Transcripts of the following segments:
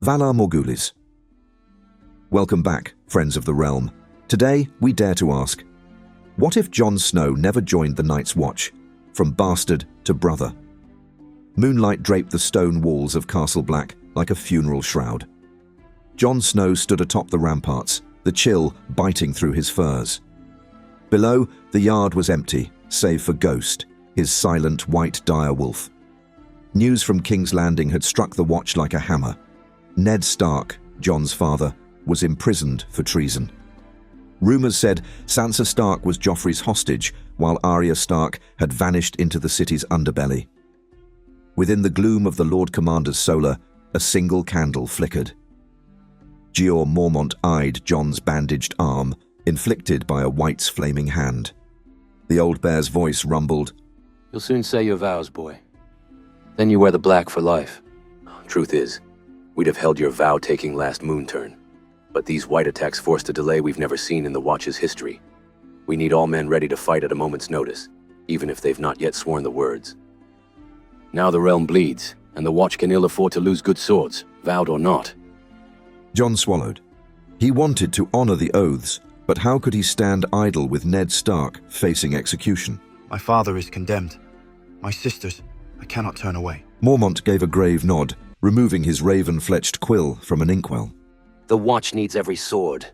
Valar Morghulis. Welcome back, friends of the realm. Today, we dare to ask, what if Jon Snow never joined the Night's Watch, from bastard to brother? Moonlight draped the stone walls of Castle Black like a funeral shroud. Jon Snow stood atop the ramparts, the chill biting through his furs. Below, the yard was empty, save for Ghost, his silent white direwolf. News from King's Landing had struck the Watch like a hammer. Ned Stark, Jon's father, was imprisoned for treason. Rumors said Sansa Stark was Joffrey's hostage, while Arya Stark had vanished into the city's underbelly. Within the gloom of the Lord Commander's solar, a single candle flickered. Jeor Mormont eyed Jon's bandaged arm, inflicted by a wight's flaming hand. The old bear's voice rumbled, "You'll soon say your vows, boy. Then you wear the black for life." Truth is, we'd have held your vow-taking last moon turn. But these wight attacks forced a delay we've never seen in the Watch's history. We need all men ready to fight at a moment's notice, even if they've not yet sworn the words. Now the realm bleeds, and the Watch can ill afford to lose good swords, vowed or not. Jon swallowed. He wanted to honor the oaths, but how could he stand idle with Ned Stark facing execution? My father is condemned. My sisters, I cannot turn away. Mormont gave a grave nod, removing his raven-fletched quill from an inkwell. The Watch needs every sword,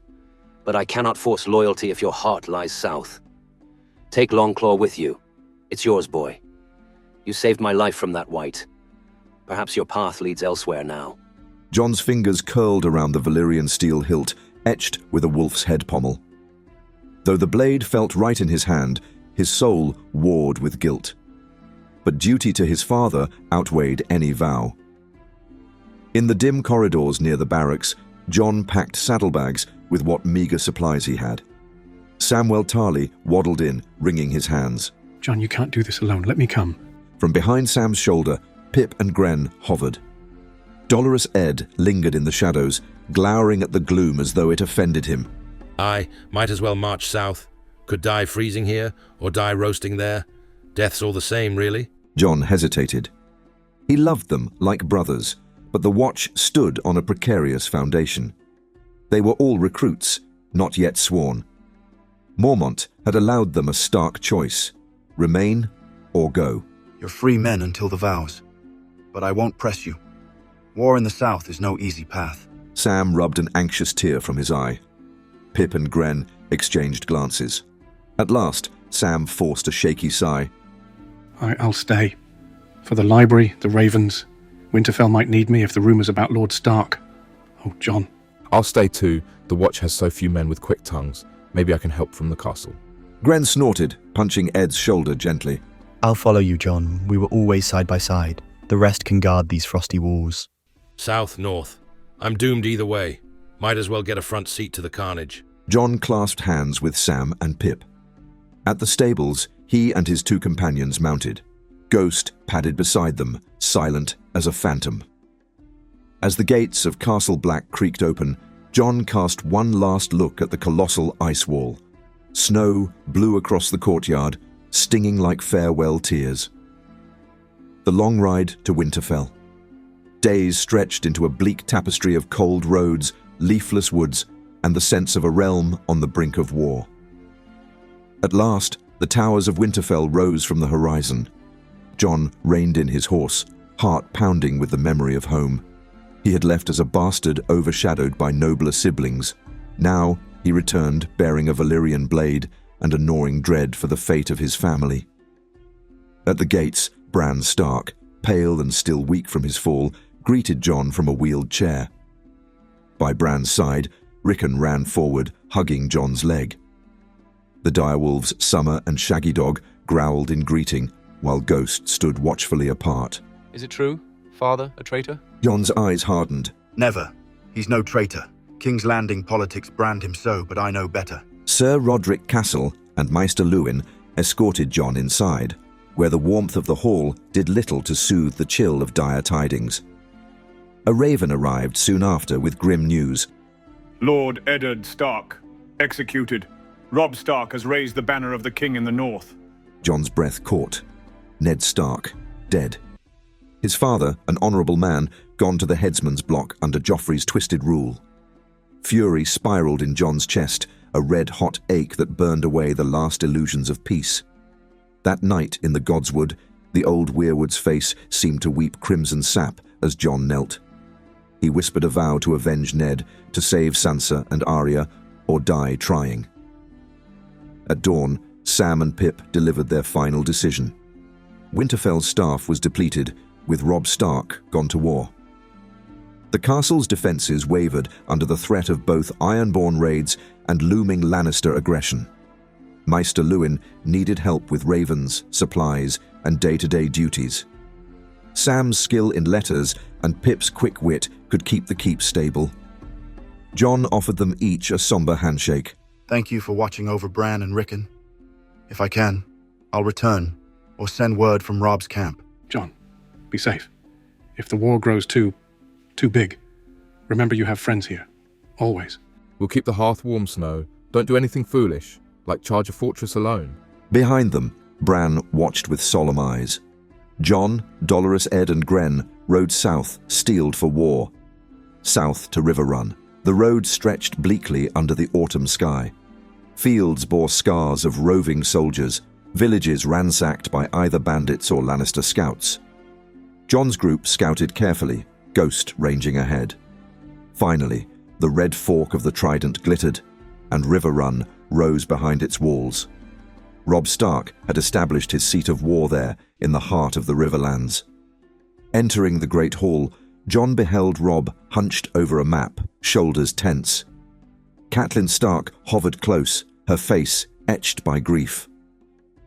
but I cannot force loyalty if your heart lies south. Take Longclaw with you. It's yours, boy. You saved my life from that wight. Perhaps your path leads elsewhere now. Jon's fingers curled around the Valyrian steel hilt, etched with a wolf's head pommel. Though the blade felt right in his hand, his soul warred with guilt. But duty to his father outweighed any vow. In the dim corridors near the barracks, Jon packed saddlebags with what meager supplies he had. Samwell Tarly waddled in, wringing his hands. "Jon, you can't do this alone. Let me come." From behind Sam's shoulder, Pip and Gren hovered. Dolorous Ed lingered in the shadows, glowering at the gloom as though it offended him. I might as well march south. Could die freezing here, or die roasting there. Death's all the same, really. Jon hesitated. He loved them like brothers, but the Watch stood on a precarious foundation. They were all recruits, not yet sworn. Mormont had allowed them a stark choice: remain or go. You're free men until the vows, but I won't press you. War in the south is no easy path. Sam rubbed an anxious tear from his eye. Pip and Gren exchanged glances. At last, Sam forced a shaky sigh. I'll stay. For the library, the ravens. Winterfell might need me if the rumours about Lord Stark. Oh, Jon. I'll stay too. The Watch has so few men with quick tongues. Maybe I can help from the castle. Gren snorted, punching Ed's shoulder gently. I'll follow you, Jon. We were always side by side. The rest can guard these frosty walls. South, north. I'm doomed either way. Might as well get a front seat to the carnage. Jon clasped hands with Sam and Pip. At the stables, he and his two companions mounted. Ghost padded beside them, silent as a phantom. As the gates of Castle Black creaked open, Jon cast one last look at the colossal ice wall. Snow blew across the courtyard, stinging like farewell tears. The long ride to Winterfell. Days stretched into a bleak tapestry of cold roads, leafless woods, and the sense of a realm on the brink of war. At last, the towers of Winterfell rose from the horizon. Jon reined in his horse, heart pounding with the memory of home. He had left as a bastard overshadowed by nobler siblings. Now he returned bearing a Valyrian blade and a gnawing dread for the fate of his family. At the gates, Bran Stark, pale and still weak from his fall, greeted Jon from a wheeled chair. By Bran's side, Rickon ran forward, hugging Jon's leg. The direwolves Summer and Shaggy Dog growled in greeting, while Ghost stood watchfully apart. "Is it true? Father, a traitor?" Jon's eyes hardened. Never. He's no traitor. King's Landing politics brand him so, but I know better. Sir Roderick Castle and Maester Lewin escorted Jon inside, where the warmth of the hall did little to soothe the chill of dire tidings. A raven arrived soon after with grim news. "Lord Eddard Stark, executed. Robb Stark has raised the banner of the king in the north." Jon's breath caught. Ned Stark, dead. His father, an honourable man, gone to the headsman's block under Joffrey's twisted rule. Fury spiraled in Jon's chest, a red-hot ache that burned away the last illusions of peace. That night in the Godswood, the old weirwood's face seemed to weep crimson sap as Jon knelt. He whispered a vow to avenge Ned, to save Sansa and Arya, or die trying. At dawn, Sam and Pip delivered their final decision. Winterfell's staff was depleted, with Robb Stark gone to war. The castle's defences wavered under the threat of both Ironborn raids and looming Lannister aggression. Maester Luwin needed help with ravens, supplies, and day-to-day duties. Sam's skill in letters and Pip's quick wit could keep the keep stable. Jon offered them each a somber handshake. Thank you for watching over Bran and Rickon. If I can, I'll return, or send word from Robb's camp. Jon, be safe. If the war grows too big, remember you have friends here. Always. We'll keep the hearth warm, Snow. Don't do anything foolish, like charge a fortress alone. Behind them, Bran watched with solemn eyes. Jon, Dolorous Ed and Gren rode south, steeled for war. South to River Run. The road stretched bleakly under the autumn sky. Fields bore scars of roving soldiers, villages ransacked by either bandits or Lannister scouts. Jon's group scouted carefully, Ghost ranging ahead. Finally, the red fork of the trident glittered, and River Run rose behind its walls. Robb Stark had established his seat of war there in the heart of the Riverlands. Entering the Great Hall, Jon beheld Robb hunched over a map, shoulders tense. Catelyn Stark hovered close, her face etched by grief.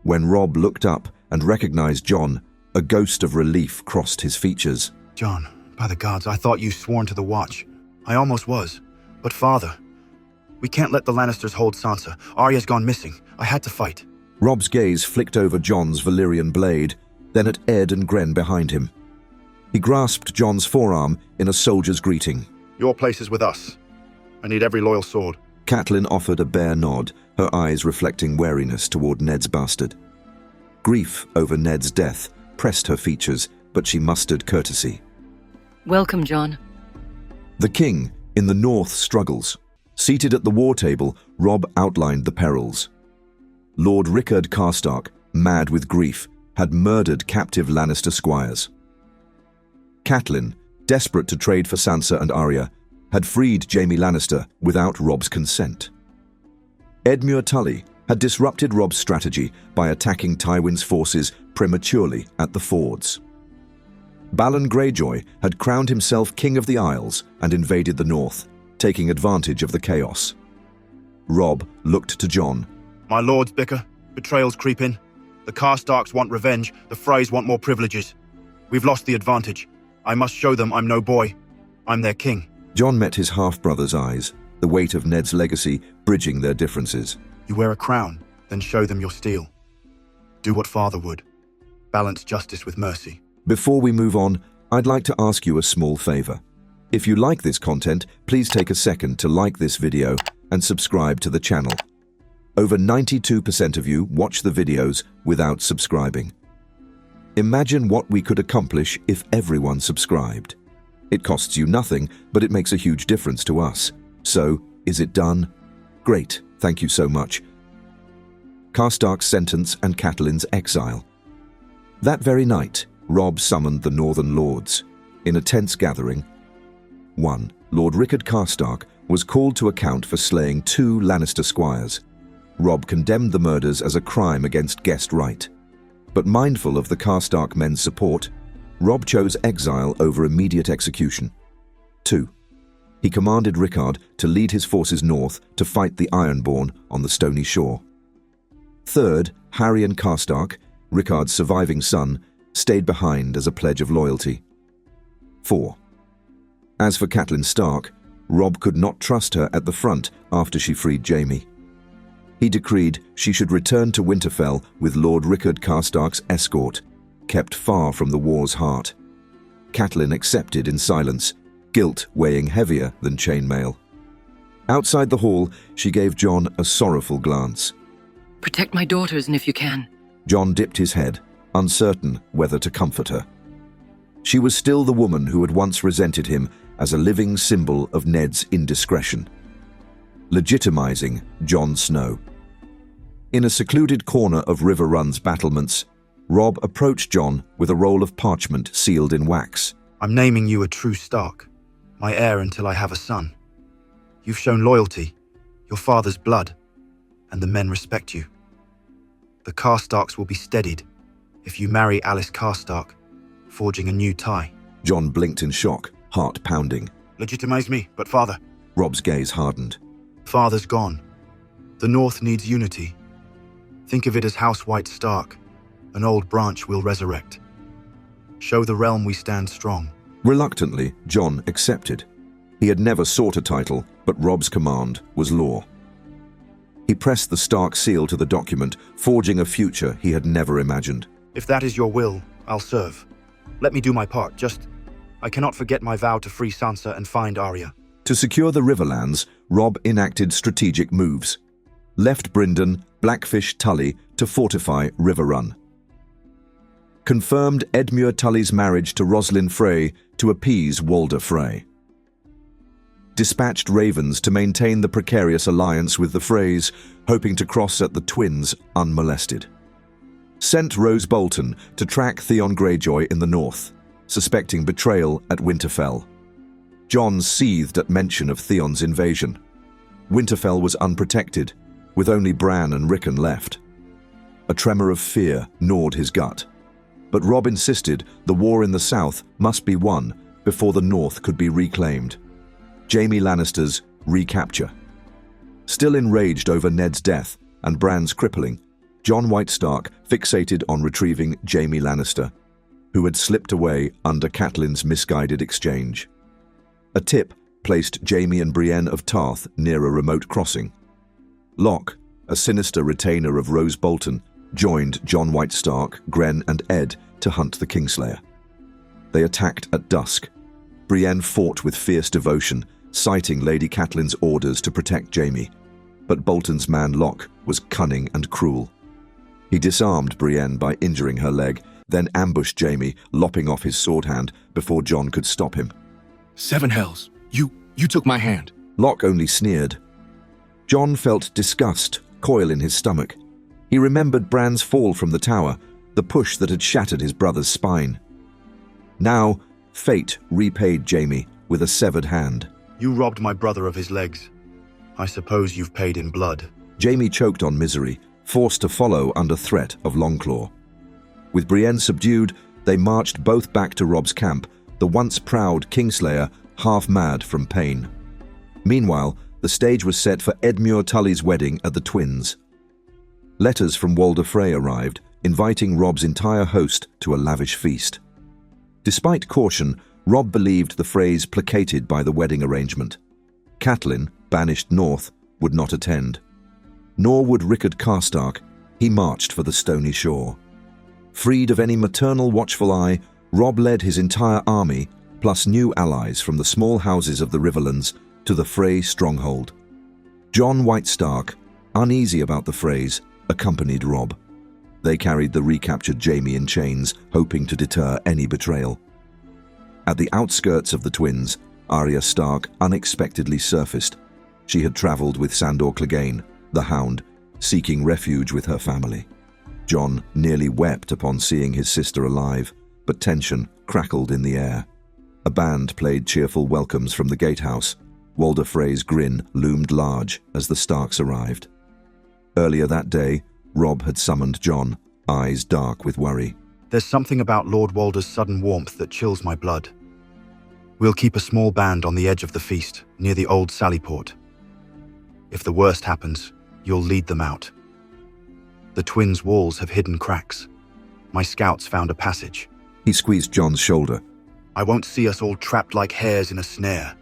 When Robb looked up and recognized Jon, a ghost of relief crossed his features. Jon, by the gods, I thought you sworn to the Watch. I almost was. But father, we can't let the Lannisters hold Sansa. Arya's gone missing. I had to fight. Robb's gaze flicked over Jon's Valyrian blade, then at Ed and Gren behind him. He grasped Jon's forearm in a soldier's greeting. Your place is with us. I need every loyal sword. Catelyn offered a bare nod, her eyes reflecting wariness toward Ned's bastard. Grief over Ned's death pressed her features, but she mustered courtesy. Welcome, Jon. The king, in the north, struggles. Seated at the war table, Robb outlined the perils. Lord Rickard Karstark, mad with grief, had murdered captive Lannister squires. Catelyn, desperate to trade for Sansa and Arya, had freed Jaime Lannister without Robb's consent. Edmure Tully had disrupted Robb's strategy by attacking Tywin's forces prematurely at the fords. Balon Greyjoy had crowned himself King of the Isles and invaded the north, taking advantage of the chaos. Robb looked to Jon. My lords bicker, betrayals creep in. The Karstarks want revenge, the Freys want more privileges. We've lost the advantage. I must show them I'm no boy. I'm their king. Jon met his half-brother's eyes, the weight of Ned's legacy bridging their differences. You wear a crown, then show them your steel. Do what father would. Balance justice with mercy. Before we move on, I'd like to ask you a small favor. If you like this content, please take a second to like this video and subscribe to the channel. Over 92% of you watch the videos without subscribing. Imagine what we could accomplish if everyone subscribed. It costs you nothing, but it makes a huge difference to us. So, is it done? Great, thank you so much. Karstark's sentence and Catelyn's exile. That very night, Robb summoned the Northern Lords. In a tense gathering, 1. Lord Rickard Karstark was called to account for slaying 2 Lannister squires. Robb condemned the murders as a crime against guest right. But mindful of the Karstark men's support, Robb chose exile over immediate execution. 2. He commanded Rickard to lead his forces north to fight the Ironborn on the Stony Shore. 3rd, Harrion Karstark, Rickard's surviving son, stayed behind as a pledge of loyalty. 4. As for Catelyn Stark, Robb could not trust her at the front after she freed Jaime. He decreed she should return to Winterfell with Lord Rickard Karstark's escort, kept far from the war's heart. Catelyn accepted in silence, guilt weighing heavier than chainmail. Outside the hall, she gave Jon a sorrowful glance. Protect my daughters, and if you can. Jon dipped his head, uncertain whether to comfort her. She was still the woman who had once resented him as a living symbol of Ned's indiscretion. Legitimizing Jon Snow. In a secluded corner of River Run's battlements, Robb approached Jon with a roll of parchment sealed in wax. I'm naming you a true Stark, my heir until I have a son. You've shown loyalty, your father's blood, and the men respect you. The Karstarks will be steadied if you marry Alice Karstark, forging a new tie. Jon blinked in shock, heart pounding. Legitimize me, but father. Robb's gaze hardened. Father's gone. The North needs unity. Think of it as House White Stark. An old branch we'll resurrect. Show the realm we stand strong. Reluctantly, Jon accepted. He had never sought a title, but Robb's command was law. He pressed the Stark seal to the document, forging a future he had never imagined. If that is your will, I'll serve. Let me do my part, I cannot forget my vow to free Sansa and find Arya. To secure the Riverlands, Robb enacted strategic moves. Left Brynden, Blackfish, Tully to fortify River Run. Confirmed Edmure Tully's marriage to Roslyn Frey to appease Walder Frey. Dispatched ravens to maintain the precarious alliance with the Freys, hoping to cross at the Twins unmolested. Sent Rose Bolton to track Theon Greyjoy in the north, suspecting betrayal at Winterfell. Jon seethed at mention of Theon's invasion. Winterfell was unprotected, with only Bran and Rickon left. A tremor of fear gnawed his gut. But Robb insisted the war in the south must be won before the north could be reclaimed. Jaime Lannister's recapture. Still enraged over Ned's death and Bran's crippling, Jon White Stark fixated on retrieving Jaime Lannister, who had slipped away under Catelyn's misguided exchange. A tip placed Jaime and Brienne of Tarth near a remote crossing. Locke, a sinister retainer of Rose Bolton, joined Jon White Stark, Grenn and Ed to hunt the Kingslayer. They attacked at dusk. Brienne fought with fierce devotion, citing Lady Catelyn's orders to protect Jaime, but Bolton's man Locke was cunning and cruel. He disarmed Brienne by injuring her leg, then ambushed Jaime, lopping off his sword hand before Jon could stop him. Seven hells. You took my hand. Locke only sneered. Jon felt disgust coil in his stomach. He remembered Bran's fall from the tower, the push that had shattered his brother's spine. Now, fate repaid Jaime with a severed hand. You robbed my brother of his legs. I suppose you've paid in blood. Jaime choked on misery, forced to follow under threat of Longclaw. With Brienne subdued, they marched both back to Robb's camp, the once proud Kingslayer half mad from pain. Meanwhile, the stage was set for Edmure Tully's wedding at the Twins. Letters from Walder Frey arrived, inviting Robb's entire host to a lavish feast. Despite caution, Robb believed the Freys placated by the wedding arrangement. Catelyn, banished north, would not attend. Nor would Rickard Karstark. He marched for the stony shore. Freed of any maternal watchful eye, Robb led his entire army, plus new allies from the small houses of the Riverlands, to the Frey stronghold. Jon White Stark, uneasy about the Freys, accompanied Robb. They carried the recaptured Jaime in chains, hoping to deter any betrayal. At the outskirts of the Twins, Arya Stark unexpectedly surfaced. She had travelled with Sandor Clegane, the Hound, seeking refuge with her family. Jon nearly wept upon seeing his sister alive, but tension crackled in the air. A band played cheerful welcomes from the gatehouse. Walder Frey's grin loomed large as the Starks arrived. Earlier that day, Robb had summoned Jon, eyes dark with worry. There's something about Lord Walder's sudden warmth that chills my blood. We'll keep a small band on the edge of the feast, near the old Sallyport. If the worst happens, you'll lead them out. The Twins' walls have hidden cracks. My scouts found a passage. He squeezed Jon's shoulder. I won't see us all trapped like hares in a snare.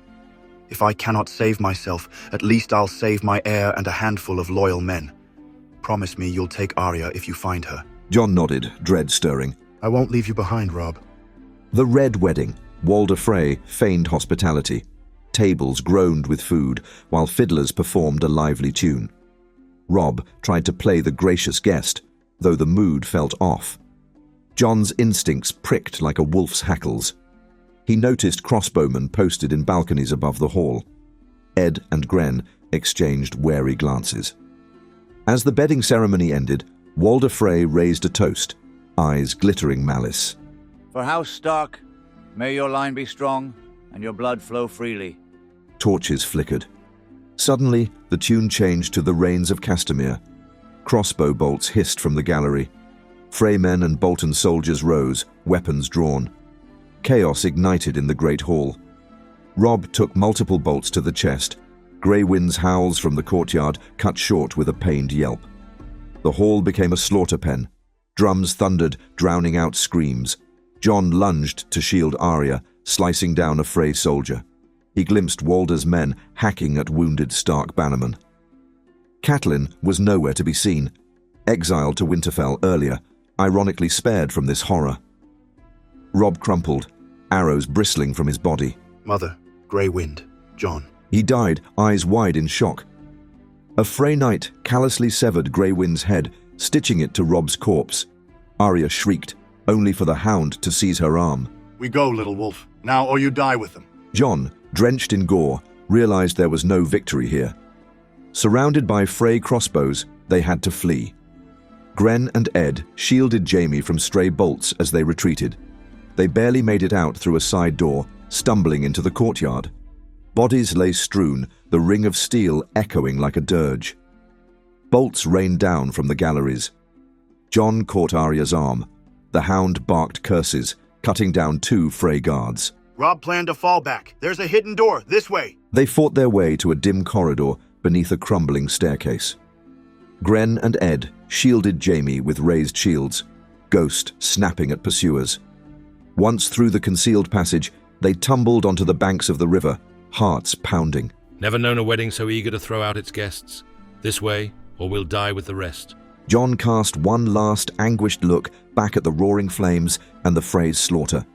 If I cannot save myself, at least I'll save my heir and a handful of loyal men. Promise me you'll take Arya if you find her. Jon nodded, dread stirring. I won't leave you behind, Robb. The Red Wedding. Walder Frey feigned hospitality. Tables groaned with food, while fiddlers performed a lively tune. Robb tried to play the gracious guest, though the mood felt off. Jon's instincts pricked like a wolf's hackles. He noticed crossbowmen posted in balconies above the hall. Ed and Gren exchanged wary glances. As the bedding ceremony ended, Walder Frey raised a toast, eyes glittering malice. For House Stark, may your line be strong and your blood flow freely. Torches flickered. Suddenly, the tune changed to the Rains of Castamere. Crossbow bolts hissed from the gallery. Freymen and Bolton soldiers rose, weapons drawn. Chaos ignited in the Great Hall. Robb took multiple bolts to the chest. Grey Wind's howls from the courtyard cut short with a pained yelp. The hall became a slaughter pen. Drums thundered, drowning out screams. Jon lunged to shield Arya, slicing down a Frey soldier. He glimpsed Walder's men hacking at wounded Stark bannermen. Catelyn was nowhere to be seen. Exiled to Winterfell earlier, ironically spared from this horror. Robb crumpled, arrows bristling from his body. Mother, Grey Wind, Jon. He died, eyes wide in shock. A Frey knight callously severed Grey Wind's head, stitching it to Robb's corpse. Arya shrieked, only for the hound to seize her arm. We go, little wolf, now or you die with them. Jon, drenched in gore, realized there was no victory here. Surrounded by Frey crossbows, they had to flee. Gren and Ed shielded Jaime from stray bolts as they retreated. They barely made it out through a side door, stumbling into the courtyard. Bodies lay strewn, the ring of steel echoing like a dirge. Bolts rained down from the galleries. Jon caught Arya's arm. The hound barked curses, cutting down 2 Frey guards. Robb planned a fallback. There's a hidden door, this way. They fought their way to a dim corridor beneath a crumbling staircase. Gren and Ed shielded Jaime with raised shields, Ghost snapping at pursuers. Once through the concealed passage, they tumbled onto the banks of the river, hearts pounding. Never known a wedding so eager to throw out its guests. This way, or we'll die with the rest. Jon cast one last anguished look back at the roaring flames and the Frey's slaughter.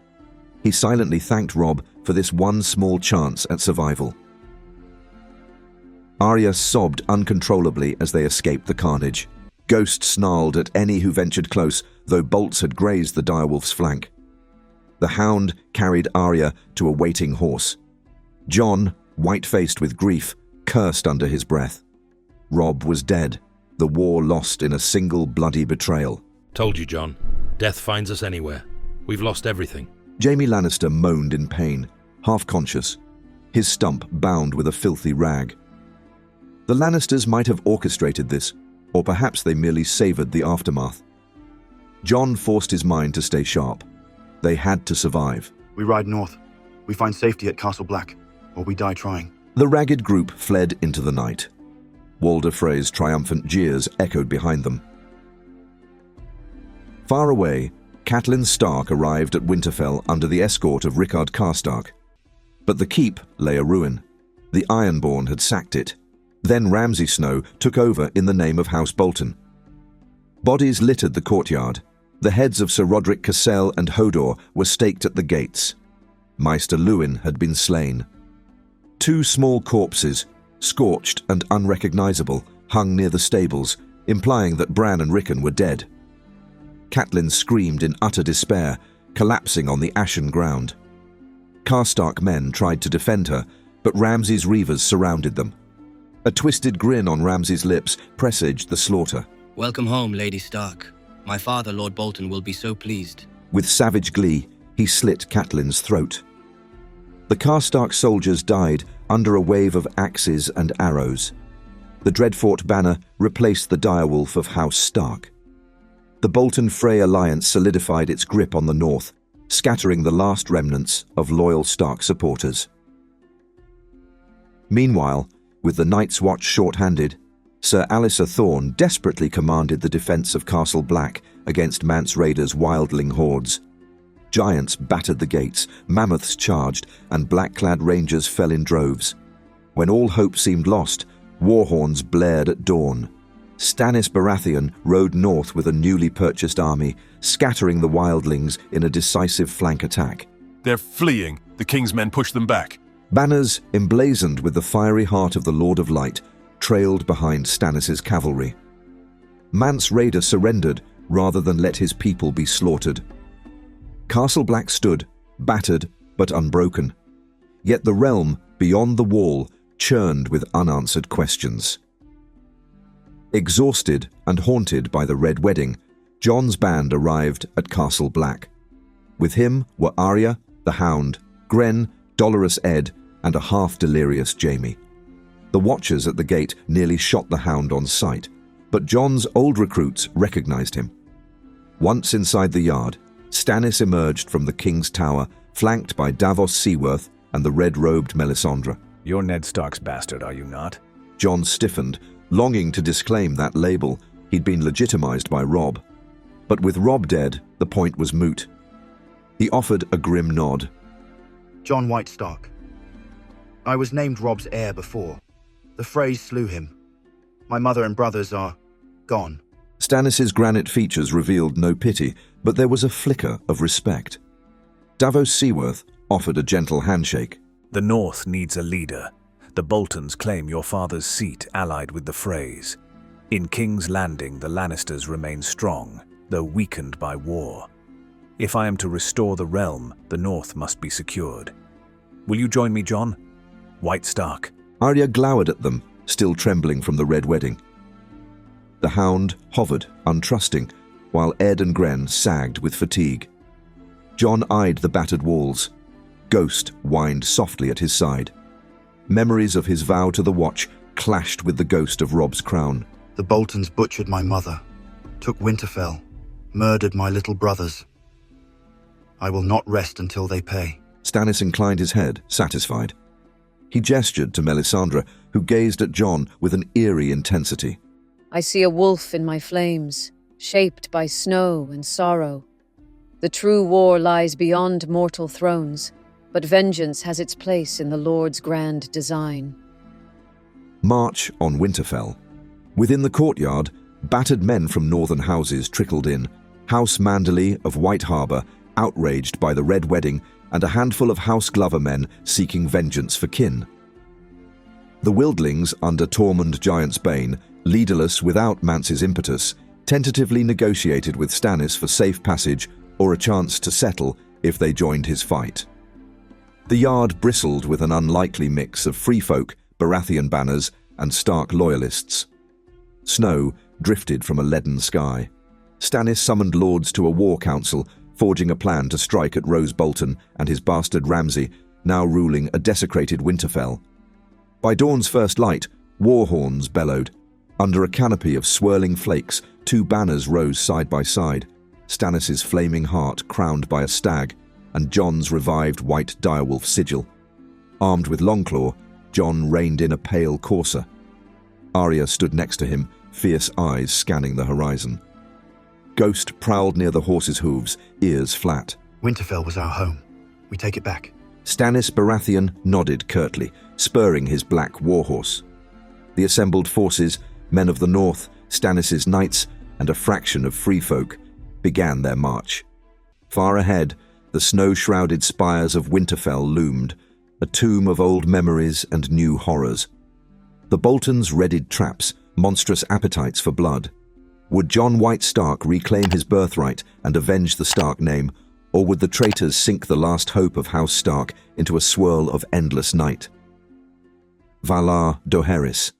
He silently thanked Robb for this one small chance at survival. Arya sobbed uncontrollably as they escaped the carnage. Ghost snarled at any who ventured close, though bolts had grazed the direwolf's flank. The hound carried Arya to a waiting horse. Jon, white-faced with grief, cursed under his breath. Robb was dead, the war lost in a single bloody betrayal. Told you, Jon. Death finds us anywhere. We've lost everything. Jaime Lannister moaned in pain, half-conscious, his stump bound with a filthy rag. The Lannisters might have orchestrated this, or perhaps they merely savoured the aftermath. Jon forced his mind to stay sharp. They had to survive. We ride north. We find safety at Castle Black, or we die trying. The ragged group fled into the night. Walder Frey's triumphant jeers echoed behind them. Far away, Catelyn Stark arrived at Winterfell under the escort of Rickard Karstark. But the keep lay a ruin. The Ironborn had sacked it. Then Ramsay Snow took over in the name of House Bolton. Bodies littered the courtyard. The heads of Sir Roderick Cassel and Hodor were staked at the gates. Maester Luwin had been slain. 2 small corpses, scorched and unrecognizable, hung near the stables, implying that Bran and Rickon were dead. Catelyn screamed in utter despair, collapsing on the ashen ground. Karstark men tried to defend her, but Ramsay's reavers surrounded them. A twisted grin on Ramsay's lips presaged the slaughter. Welcome home, Lady Stark. My father, Lord Bolton, will be so pleased. With savage glee, he slit Catelyn's throat. The Karstark soldiers died under a wave of axes and arrows. The Dreadfort banner replaced the direwolf of House Stark. The Bolton-Frey alliance solidified its grip on the north, scattering the last remnants of loyal Stark supporters. Meanwhile, with the Night's Watch short-handed, Sir Alliser Thorne desperately commanded the defence of Castle Black against Mance Rayder's wildling hordes. Giants battered the gates, mammoths charged, and black-clad rangers fell in droves. When all hope seemed lost, war horns blared at dawn. Stannis Baratheon rode north with a newly purchased army, scattering the wildlings in a decisive flank attack. They're fleeing. The King's men push them back. Banners, emblazoned with the fiery heart of the Lord of Light, trailed behind Stannis' cavalry. Mance Rayder surrendered, rather than let his people be slaughtered. Castle Black stood, battered but unbroken. Yet the realm, beyond the wall, churned with unanswered questions. Exhausted and haunted by the Red Wedding, Jon's band arrived at Castle Black. With him were Arya, the Hound, Gren, Dolorous Ed, and a half-delirious Jaime. The watchers at the gate nearly shot the Hound on sight, but Jon's old recruits recognized him. Once inside the yard, Stannis emerged from the King's Tower, flanked by Davos Seaworth and the red-robed Melisandre. You're Ned Stark's bastard, are you not? Jon stiffened, longing to disclaim that label. He'd been legitimized by Robb. But with Robb dead, the point was moot. He offered a grim nod. Jon White Stark. I was named Robb's heir before. The Freys slew him. My mother and brothers are gone. Stannis' granite features revealed no pity, but there was a flicker of respect. Davos Seaworth offered a gentle handshake. The North needs a leader. The Boltons claim your father's seat allied with the Freys. In King's Landing, the Lannisters remain strong, though weakened by war. If I am to restore the realm, the North must be secured. Will you join me, Jon? White Stark. Arya glowered at them, still trembling from the Red Wedding. The Hound hovered, untrusting, while Ed and Gren sagged with fatigue. Jon eyed the battered walls. Ghost whined softly at his side. Memories of his vow to the Watch clashed with the ghost of Robb's crown. The Boltons butchered my mother, took Winterfell, murdered my little brothers. I will not rest until they pay. Stannis inclined his head, satisfied. He gestured to Melisandre, who gazed at Jon with an eerie intensity. I see a wolf in my flames, shaped by snow and sorrow. The true war lies beyond mortal thrones, but vengeance has its place in the Lord's grand design. March on Winterfell. Within the courtyard, battered men from northern houses trickled in. House Manderley of White Harbour, outraged by the Red Wedding, and a handful of House Glover men seeking vengeance for kin. The Wildlings, under Tormund Giantsbane, leaderless without Mance's impetus, tentatively negotiated with Stannis for safe passage or a chance to settle if they joined his fight. The yard bristled with an unlikely mix of free folk, Baratheon banners, and Stark loyalists. Snow drifted from a leaden sky. Stannis summoned lords to a war council, forging a plan to strike at Rose Bolton and his bastard Ramsay, now ruling a desecrated Winterfell. By dawn's first light, war horns bellowed. Under a canopy of swirling flakes, two banners rose side by side, Stannis' flaming heart crowned by a stag, and Jon's revived white direwolf sigil. Armed with Longclaw, Jon reined in a pale courser. Arya stood next to him, fierce eyes scanning the horizon. Ghost prowled near the horse's hooves, ears flat. Winterfell was our home. We take it back. Stannis Baratheon nodded curtly, spurring his black warhorse. The assembled forces, men of the North, Stannis' knights, and a fraction of free folk, began their march. Far ahead, the snow-shrouded spires of Winterfell loomed, a tomb of old memories and new horrors. The Boltons readied traps, monstrous appetites for blood. Would Jon White Stark reclaim his birthright and avenge the Stark name, or would the traitors sink the last hope of House Stark into a swirl of endless night? Valar Morghulis.